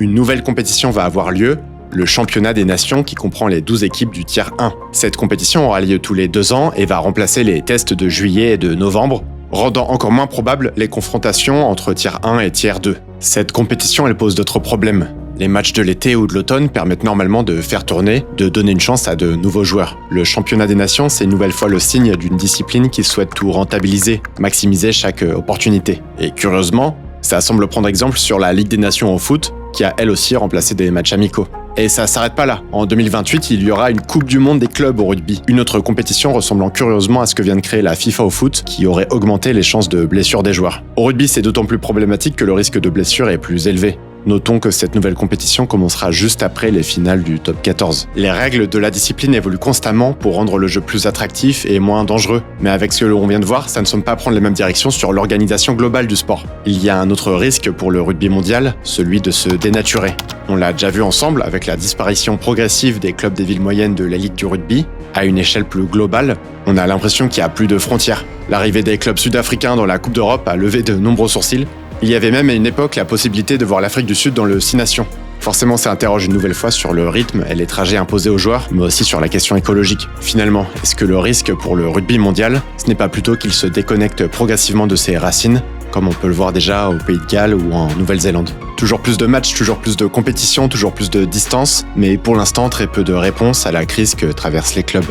Une nouvelle compétition va avoir lieu, le championnat des nations qui comprend les 12 équipes du tiers 1. Cette compétition aura lieu tous les 2 ans et va remplacer les tests de juillet et de novembre, rendant encore moins probable les confrontations entre tiers 1 et tiers 2. Cette compétition, elle pose d'autres problèmes. Les matchs de l'été ou de l'automne permettent normalement de faire tourner, de donner une chance à de nouveaux joueurs. Le championnat des nations, c'est une nouvelle fois le signe d'une discipline qui souhaite tout rentabiliser, maximiser chaque opportunité. Et curieusement, ça semble prendre exemple sur la Ligue des Nations au foot, qui a elle aussi remplacé des matchs amicaux. Et ça s'arrête pas là. En 2028, il y aura une Coupe du Monde des clubs au rugby. Une autre compétition ressemblant curieusement à ce que vient de créer la FIFA au foot, qui aurait augmenté les chances de blessure des joueurs. Au rugby, c'est d'autant plus problématique que le risque de blessure est plus élevé. Notons que cette nouvelle compétition commencera juste après les finales du top 14. Les règles de la discipline évoluent constamment pour rendre le jeu plus attractif et moins dangereux. Mais avec ce que l'on vient de voir, ça ne semble pas prendre les mêmes directions sur l'organisation globale du sport. Il y a un autre risque pour le rugby mondial, celui de se dénaturer. On l'a déjà vu ensemble avec la disparition progressive des clubs des villes moyennes de l'élite du rugby. À une échelle plus globale, on a l'impression qu'il n'y a plus de frontières. L'arrivée des clubs sud-africains dans la Coupe d'Europe a levé de nombreux sourcils. Il y avait même à une époque la possibilité de voir l'Afrique du Sud dans le 6 Nations. Forcément, ça interroge une nouvelle fois sur le rythme et les trajets imposés aux joueurs, mais aussi sur la question écologique. Finalement, est-ce que le risque pour le rugby mondial, ce n'est pas plutôt qu'il se déconnecte progressivement de ses racines, comme on peut le voir déjà au Pays de Galles ou en Nouvelle-Zélande? Toujours plus de matchs, toujours plus de compétitions, toujours plus de distance, mais pour l'instant, très peu de réponses à la crise que traversent les clubs.